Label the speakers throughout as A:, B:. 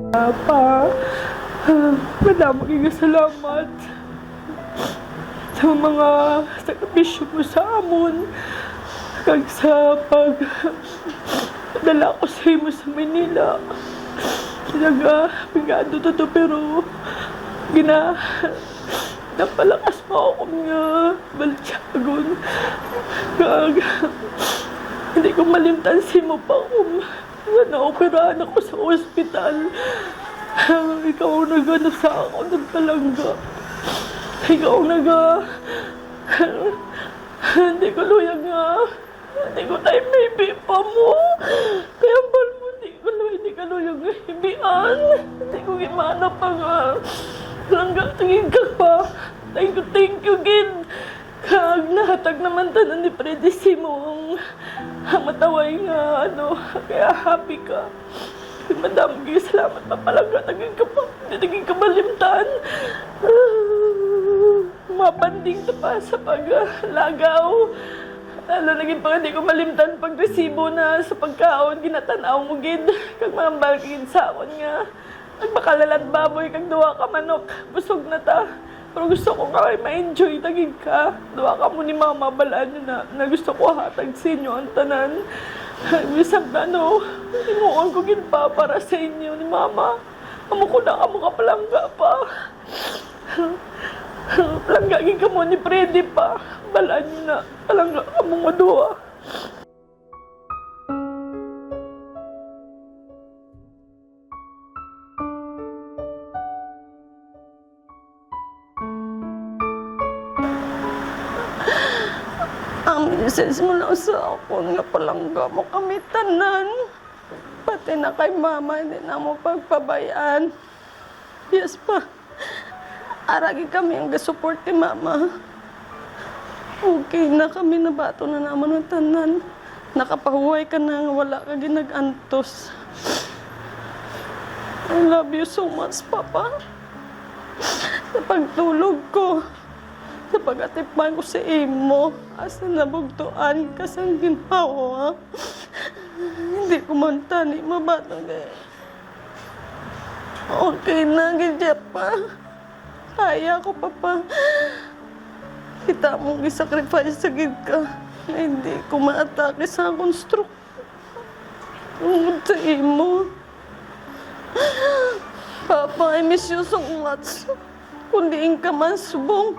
A: Pa, madaming salamat sa mga sakripisyo mo sa amon kag sa dala ko sa imo sa Manila. Pigado to pero napalakas mo ako nga balitsagon. Kag hindi ko malimtan si mo pa kung na-operahan ako sa ospital. Ikaw ang nagano sa ako ng talangga. Ikaw ang hindi ko luyag nga. Hindi ko tayo maybe pa mo. Kaya bal mo, hindi ka luyag nga hibian. Hindi ko gimana pa nga. Talangga, tingin ka pa. Thank you, Gid. Kag nahatag naman tanan ni Predisimo ang mataway nga kaya happy ka. Madam, salamat pa palaga. Naging ka malimtan. Mabanding to pa sa paglagaw. Lalo naging pa hindi ko malimtan pag resibo na sa pagkaon. Ginatanaw mo, Gid. Kag mambal Gid sa akon nga. Nagbakalalat baboy kag duwa ka manok. Busog na ta. Pero gusto ko nga ma-enjoy tagig ka. Duwa ka mo ni Mama, balaan nyo na gusto ko hatag sa inyo ang tanan. Bisag na inuon ko gid pa para sa inyo ni Mama. Amo ko na amo ka palangga pa. Palangga gid ka mo ni Freddy pa. Balaan nyo na palangga ka mo nga duwa. Ang message mo lang sa ako nga palangga mo kami tanan. Pati na kay Mama, hindi na mo pagpabayaan. Yes pa. Aragi kami ang gasupport ni Mama. Okay na kami, nabato na naman ng tanan. Nakapahuway ka na nga wala ka ginag-antos. I love you so much, Papa. Sa pagtulog ko, sa pag-atipan ko sa imo, asa nabugtuan ka sa ginawa. Hindi ko man tani mabatang eh. Okay na, gidya pa. Kaya ko, Papa. Kita mong isacrifice sa gid ka. Na hindi ko maatake sa akong stroke. Tungod sa imo. Papa, I miss you so much. Kundiin ka man subong.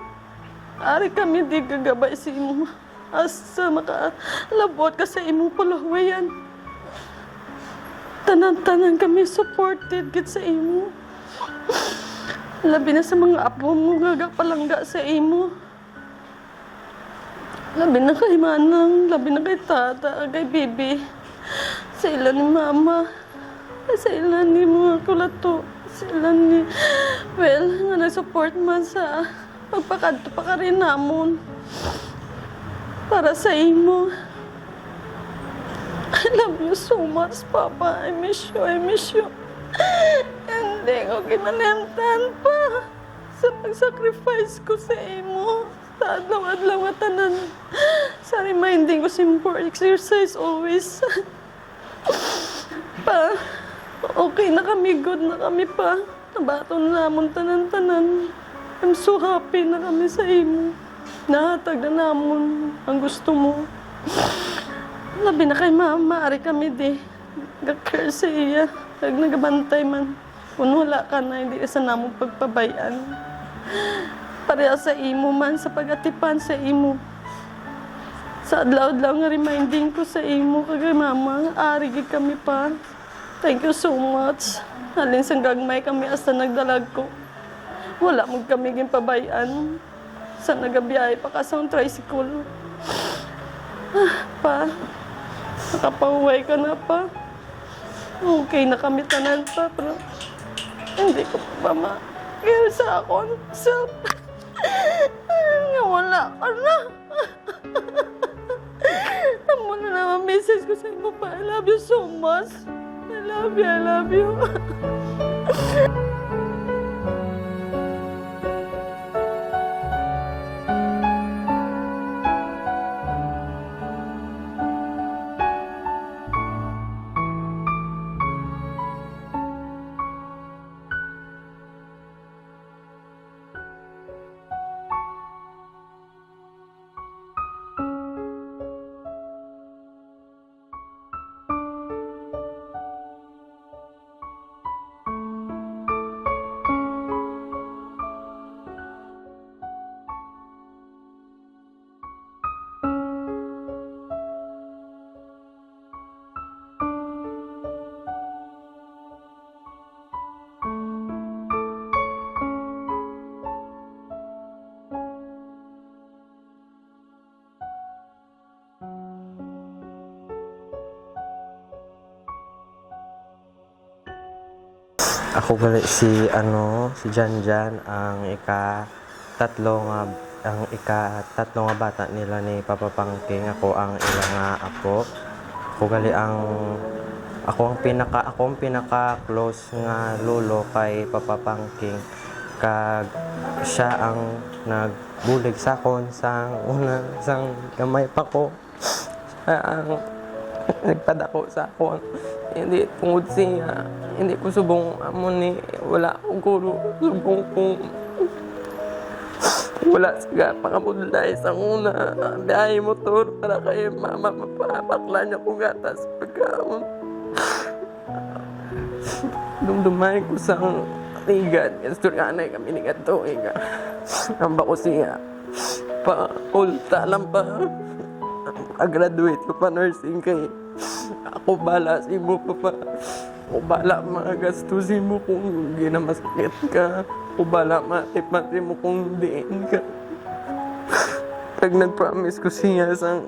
A: Ari kami di gagabay sa imo. Asa makalabot ka sa imo palawayan. Tanan-tanan kami supported gid sa imo. Labi na sa mga apo mo gagapalangga sa imo. Labi na kay Manang, labi na kay Tata, kay Bibi. Sa ilan ni Mama. Sa ilan ni mga kulato. Sa ilan ni... Well, nga nag-support man sa... Pagpakadto pa ka rin namon. Para sa imo. I love you so much, Papa. I miss you. Hindi ko kinalimtan pa. Sa pag-sacrifice ko sa imo. Sa adlaw-adlaw tanan. Sa reminding ko for exercise always. Pa, okay na kami, good na kami pa. Nabato na namon tanan-tanan. I'm so happy na kami sa imo. Nahatag na namon ang gusto mo. Labi na kay Mama, ari kami di. Gag-care sa iya. Nagabantay man. Kung wala ka na, hindi sa namong pagpabayan. Pareha sa imo man, sa pag-atipan sa imo. Sa adlaw-adlaw nga reminding ko sa imo, kagay Mama, ari gid kami pa. Thank you so much. Halin sang gagmay kami asa nagdalag ko. Wala mo kami pabayan. Sa nagabiyahe pa ka sa tricycle. Pa, nakapahuway ka na pa. Okay na kami tanan pa, pero hindi ko pa ma-care sa akong self. Nga wala ka na. Amo na naman message ko sa imo pa. I love you so much. I love you.
B: Ako gali si Janjan ang ika-tatlo nga bata nila ni Papa Pangking. Ako ang ila nga apo. Ako ang pinaka close nga lolo kay Papa Pangking. Kag siya ang nagbulig sa akon sang gamay pa ko. Siya ang nagpadako sa akon. Hindi tungod siya, hindi ko subong amo ni wala akong guro, subong kong wala siya pakabudlay sa una biyahe motor para kay mama mapapakla niya ko gatas pagkaon. Dumdumay ko sa ligad, istoryanay kami ni gato iga. Amba ko siya pa ulta lang pa graduate ko pa nursing kay ako bala si mo papa. Ako bala mga gastusin mo kung ginamasakit ka. Ako bala matipati mo kung diin ka. Pag nag-promise ko siya sa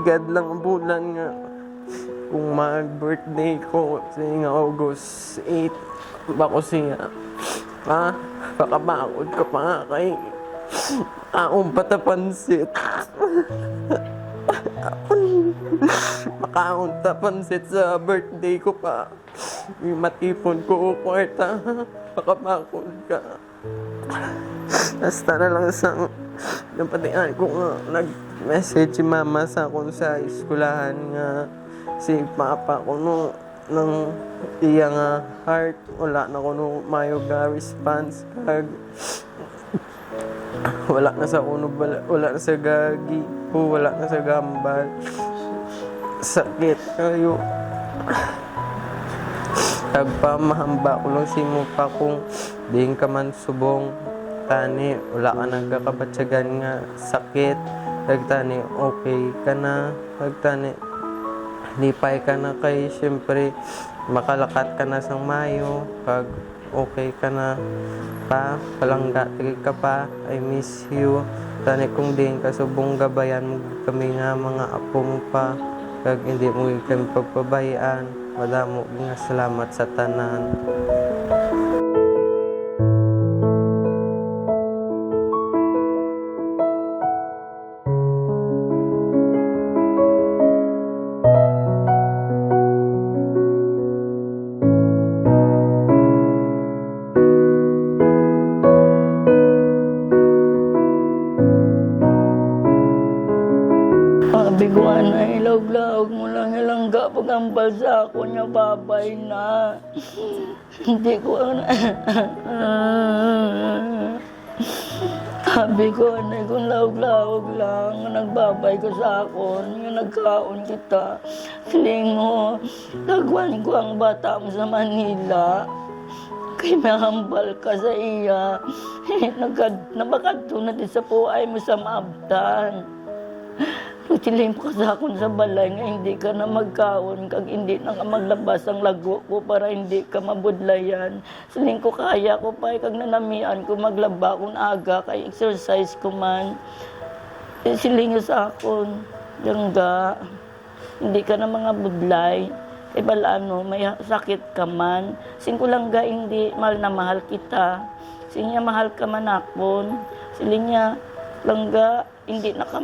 B: God lang ang bulan nga kung mag-birthday ko sa August 8 bako siya pakabakod ka pa nga kay akong patapansit. Makaunta pansit sa birthday ko pa. Matipon ko kwarta. Pakabakod ka. Basta na lang sa napatian ko nga nag-message si mama sa akong sa eskulahan nga si papa ko nang iya nga heart wala na ko mayo ga response kag wala na sa kuno wala na sa gagi wala na sa gambal sakit kayo nagpamahamba ko lang si mo pa kung di ka man subong tani wala ka nagkakabatsagan nga sakit nagtani okay ka na nagtani lipay ka na kay syempre makalakat ka na sa mayo pag okay ka na pa palangga ka pa I miss you tani kung din ka subong gabayan mo kami nga mga apo mo pa kag hindi mo kami pagpabayaan madamo nga salamat sa tanan.
A: Sabi ko, anay, ilaw-laog mo lang ilangga pag-ambal sa ako niya, babay na. Hindi ko, sabi ko, anay, kung laog-laog lang, nagbabay ka sa ako, yung nagkaon kita. Feeling mo, nagwan ko ang bata mo sa Manila. Kay mahambal ka sa iya. Nabakadto na din sa puay mo sa maabtan. Utilim ka sa akon sa balay nga hindi ka na magkaon kag hindi na ka maglabas ang lago ko para hindi ka mabudlayan. Siling ko kaya ko pa kag nanamian ko maglaba kung aga kay exercise ko man. Siling sa akon langga hindi ka na mga budlay. Kay balano may sakit ka man. Sing ko langga hindi mahal na mahal kita. Sing niya mahal ka man akon. Siling niya langga hindi na ka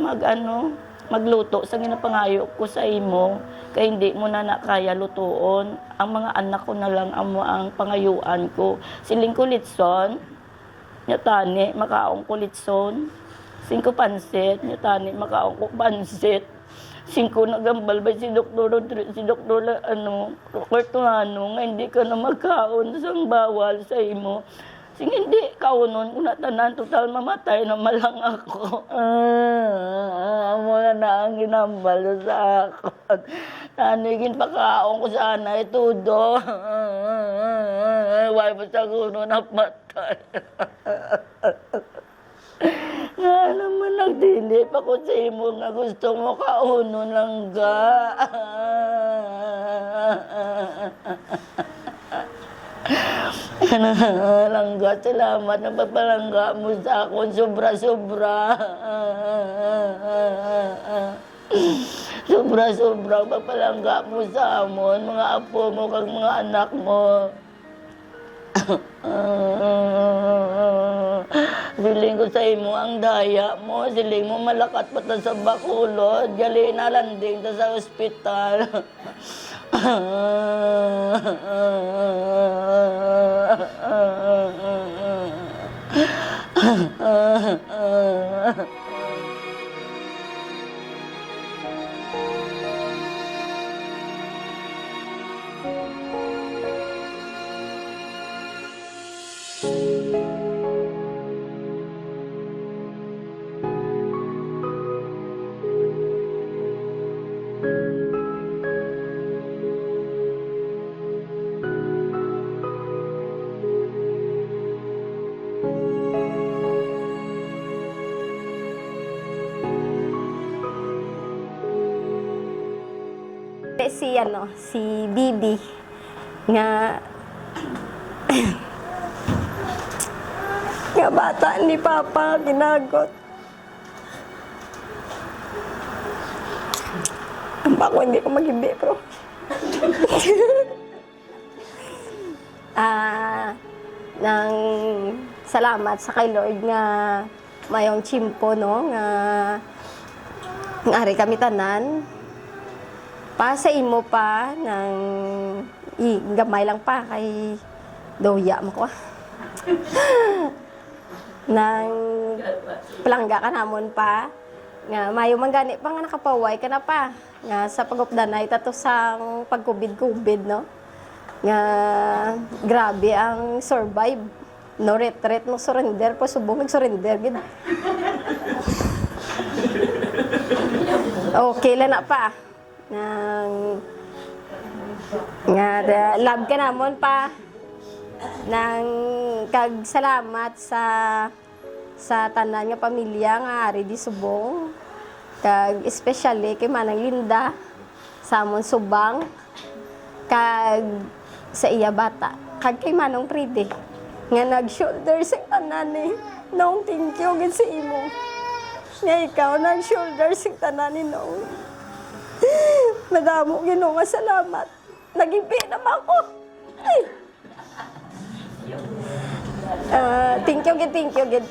A: magluto sa ginapangayo ko sa imo kay hindi mo na nakaya lutuon ang mga anak ko na lang amo ang pangayuan ko siling kulitson nya tani makaong kulitson singko pansit nya tani makaong ko pansit singko nagambal ba si doktor Cortuano nga hindi ka na magkaon sang bawal sa imo. Sing hindi kaunon una tanan total mamatay na malang ako. Amo na ang ginambal sa ako. Nanigin pakaon ko sana itudo. Why ba sa kuno napatay? Nga naman nagdili pa ko sa imo nga gusto mo kaunon lang ga. Langga, salamat na papalangga mo sa akin, sobra-sobra. Sobra-sobra papalangga mo sa amon, mga apo mo kag mga anak mo. Siling ko sa imo ang daya mo, siling mo malakat pa ta sa Bacolod, gali na landing ta sa ospital.
C: Si Bibi nga nga bata ni Papa ginagot. Ang bako hindi ko mag-ibi, bro. Nang salamat sa kay Lord nga mayong chimpo, no, nga ari kami tanan. Pa sa imo pa ng gamay lang pa kay doya mo ko. Nang palangga ka namon pa nga mayo man gani pa nga nakapaway ka na pa nga sa pagupdanay tato sang pagkubid-kubid, no, nga grabe ang survive, no retreat, no surrender, pa subong nag-surrender gid. Okay lang na pa nang nga love ka namon pa nang kag salamat sa tanan nga pamilya nga ari di subong, kag especially kay Manang Linda sa amon subang, kag sa iya bata, kag kay Manong Pride nga nag-shoulder sa tanan ni nong thank you gid sa imo nga ikaw nag-shoulder sa tanan ni nong. Madamo Ginoo nga salamat. Nagibi naman ko. Thank you gid.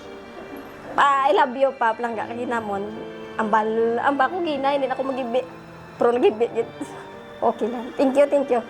C: I love you pa plangga kay ginamon. Ambal ko gina hindi na ako magibi. Pero nagibi gid. Okay lang. Thank you.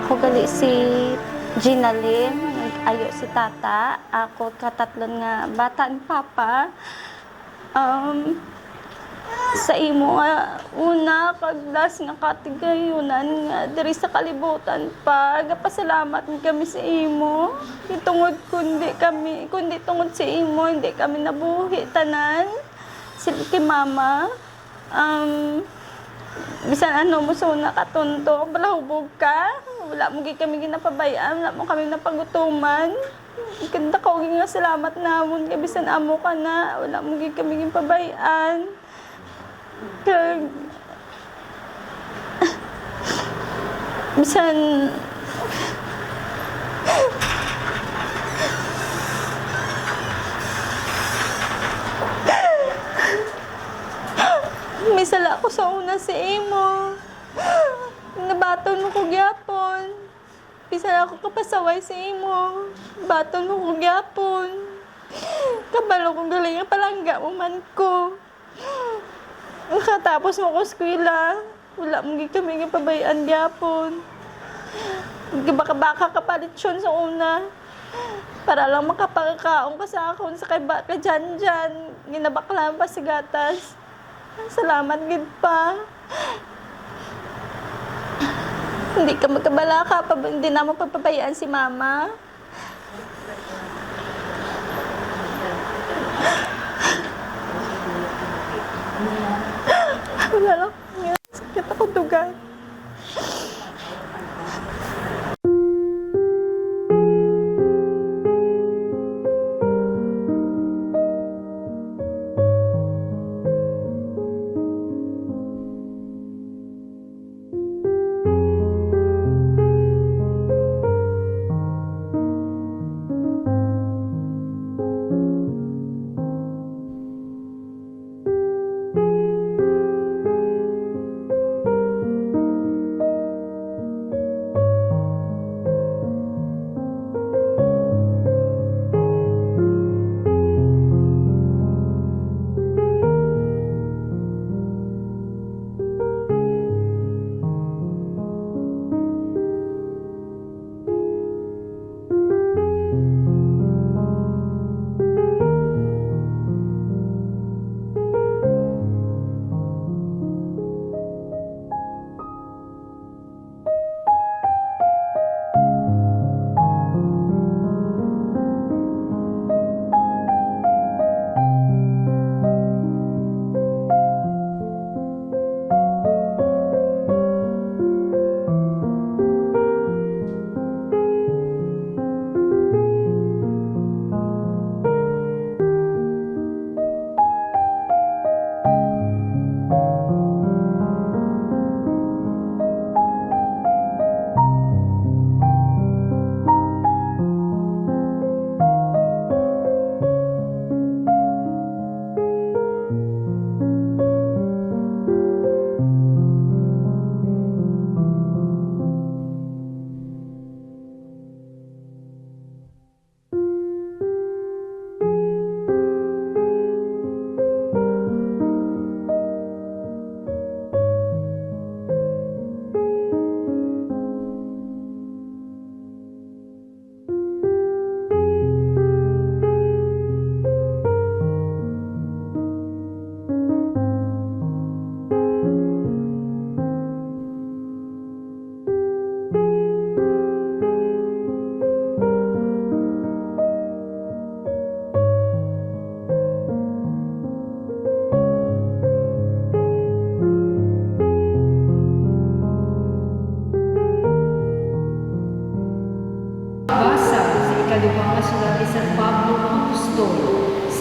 C: Ako gali si Gina Lynn, nag-ayo si tata. Ako katatlon nga bata ni Papa. Sa imo nga una kag last nga katigayunan nga diri sa kalibutan pa, gapasalamat kami sa imo. Kundi tungod sa imo hindi kami nabuhi tanan. Sila kay Mama. Bisan ano mo sa una katunto, balahubog ka. Wala mo kami ginapabayaan, wala mo kami napagutuman. Ganda ko nga salamat namon kay bisan amo ka na, wala mo kami ginapabayaan. Kag bisan may sala ko sa una sa imo. Nabaton mo ko gyapon. Bisan ako kapasaway sa imo. Baton mo ko gyapon. Kabalo kong galing ang palangga mo man ko. Nakatapos mo ko eskwela. Wala mo kami pabayaan gyapon. Baka kapalit yun sa una. Para lang makapagkaon ka sa akon sa kay baka dyan. Ginabaklaan pa si gatas. Salamat gid pa. Hindi ka magkabala ka pa, hindi na mo papabayaan si Mama.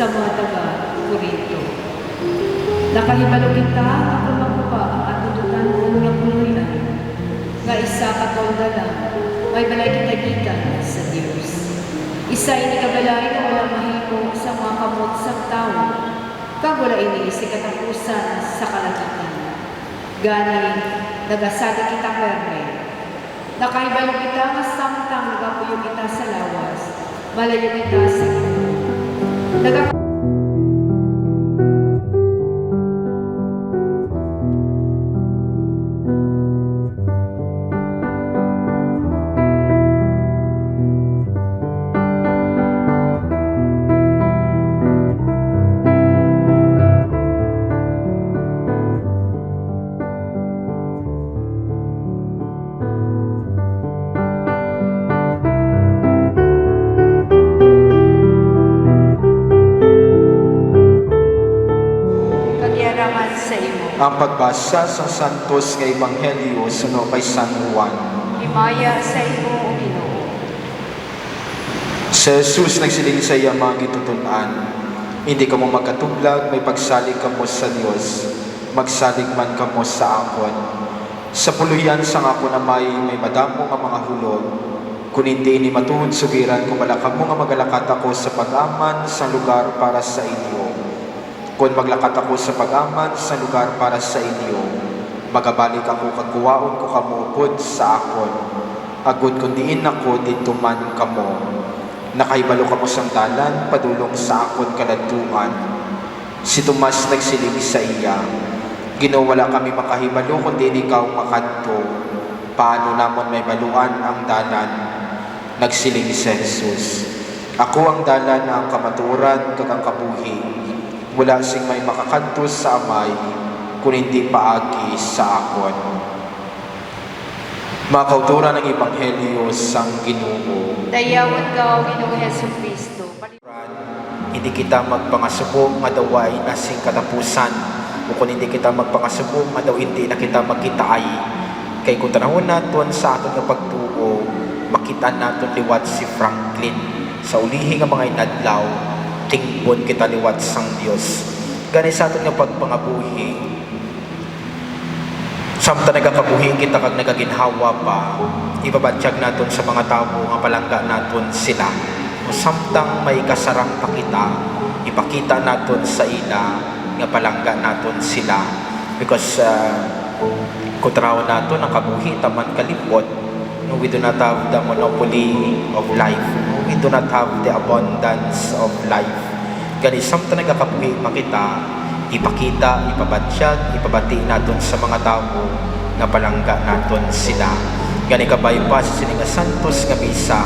D: sa mga taga-Corinto. Nakahibalo kita, nakapakuha ang atutunan mo nga pulunan, nga isa katolda lang, may balay kita gikan sa Diyos. Isa ini kabalay na walang mahimo sa mga kamot sa tao, kag wala ini si katapusan sa kalagitan. Gani, nagasada kita perme. Nakaibalo kita nga samtang nagapuyo kita sa lawas, malayo kita sa kagyaraman sa imo.
E: Ang pagbasa sa Santos nga Ebanghelyo suno kay San Juan.
D: Himaya sa imo, O Ginoo.
E: Si Jesus nagsiling sa iya mga gitutunan, hindi ka mo magkatublag, may pagsalig ka mo sa Dios, magsalig man ka mo sa akon. Sa puluyan sa ako na may madamo nga mga hulog, kung hindi ni matuhod sugiran, kung malakam mo nga magalakat ako sa pag-aman sa lugar para sa inyo. Kung maglakat ako sa pag-aman sa lugar para sa inyo, magabalik ako kagkuwaon ko kamupod sa akon. Agud kung diin ako, dito man kamo. Nakaibalo ka mo sang dalan, padulong sa akon kaladtuan. Si Tomas nagsiling sa iya, Ginoo, wala kami makahibalo kundi ikaw makadto. Paano namon may baluan ang dalan? Nagsiling si Jesus, ako ang dalan na ang kamaturan kag ang kabuhi. Wala sing may makakadto sa amay kung hindi paagi sa akon. Mga kauturan ng Ebanghelyo sang Ginoo.
D: Dayawan ka, O Ginoo Jesucristo.
E: Hindi kita magpangasubo nga daw ay nasing katapusan, o kung hindi kita magpangasubo nga daw hindi na kita magkitaay. Kay kung tanahon naton sa aton nga pagtuo, makita naton liwat si Franklin sa ulihi nga mga inadlaw, tingbon kita liwat sang Dios. Gani sa aton nga pagpangabuhi, samtang nagakabuhi kita kag nagaginhawa pa, ibabadyag naton sa mga tao nga palangga naton sila. O samtang may kasarang pa kita, ipakita naton sa ila nga palangga naton sila. Because kutraw naton ang kabuhi taman kalipot, no, we do not have the monopoly of life, no, we do not have the abundance of life. Gani samtang nagakabuhi pa kita, ipakita, ipabadyag, ipabati naton sa mga tao nga palangga naton sila. Gani kabaypas sini nga Santos nga misa,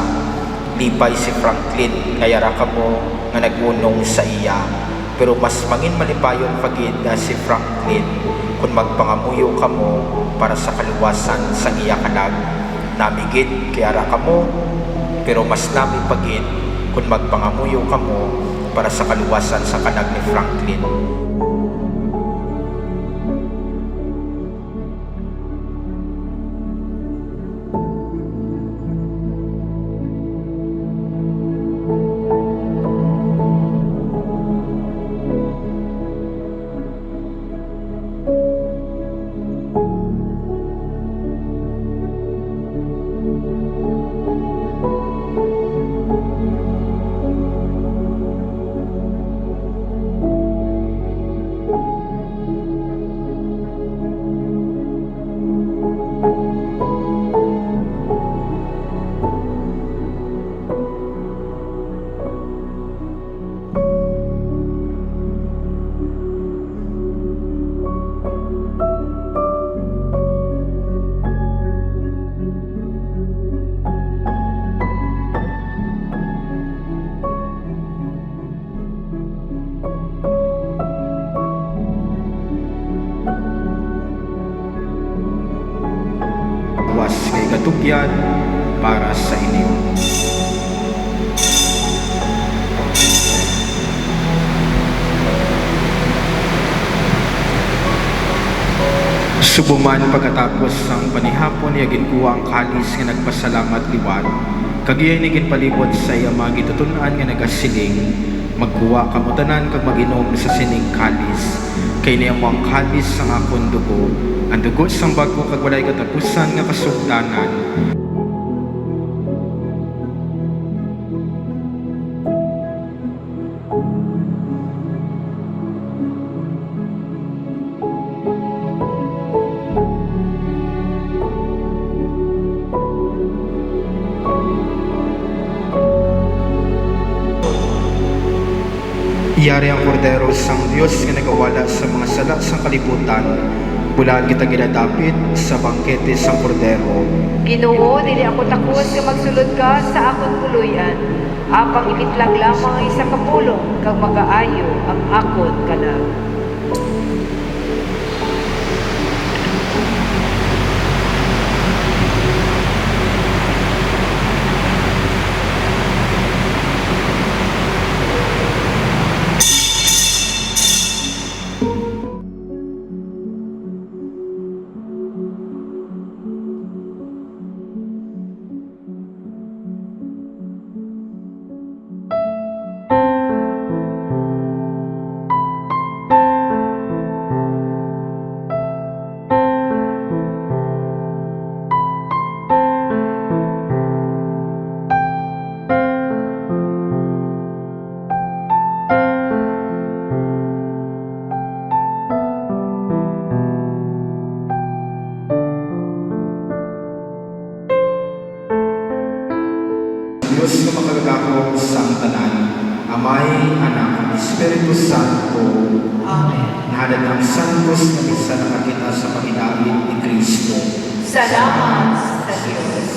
E: lipay si Franklin ngayara ka mo nga nagunong sa iya. Pero mas mangin malipayon pagid na si Franklin kung magpangamuyo ka mo para sa kaluwasan sang iya kanag. Namigid kayara ka mo, pero mas nami pagid kung magpangamuyo ka mo para sa kaluwasan sa kanag ni Franklin. Kay katugyan para sa inyo. Subuman pagkatapos ang panihapon niya ginkuha ang kalis nga nagpasalamat liwat, kagiyay ni ginpalibot sa iya mga gitutunan nga nagasiling, Magkuha ka mo tanan kag mag-inom sa sining kalis. Kay niya mo ang kalis sa akong dugo. Ang dugo sang bago kag walay katapusan nga kasugdanan. Iyari ang kordero sang Diyos nga nagawala sa mga sala sang kalibutan. Bulan kita ginadapit sa bangkete sang kordero.
D: Ginoo, dili ako takot nga magsulod ka sa akong kuluyan. Apang imitlang lamang ang isa ka pulong kag makaayo ang akon kalag.
E: Diyos na makagagakong sang tanan, Amay, Anak, Espiritu Santo.
D: Amen.
E: Nahalad ang santos na bisa nakakita sa paginain ni Kristo.
D: Salamat sa Diyos.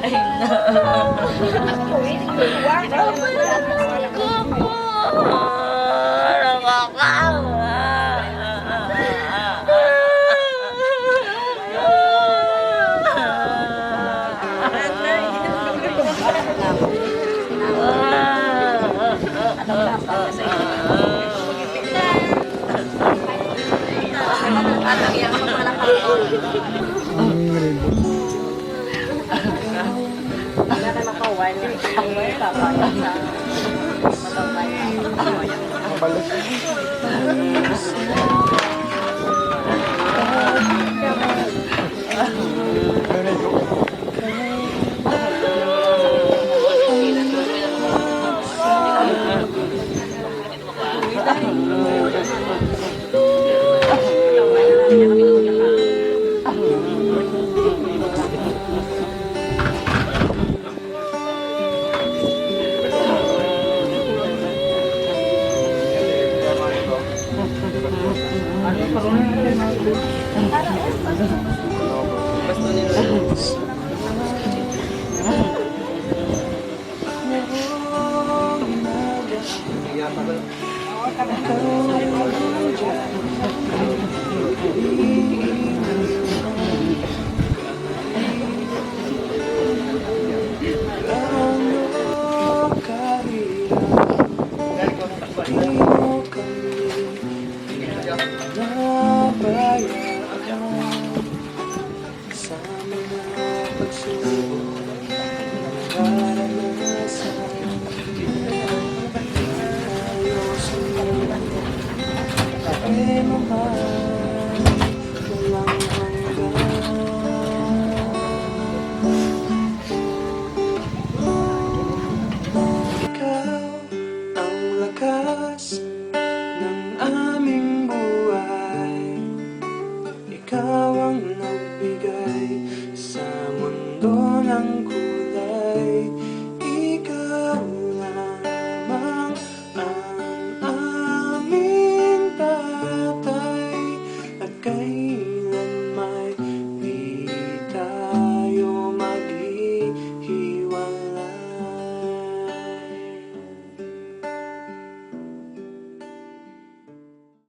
B: Para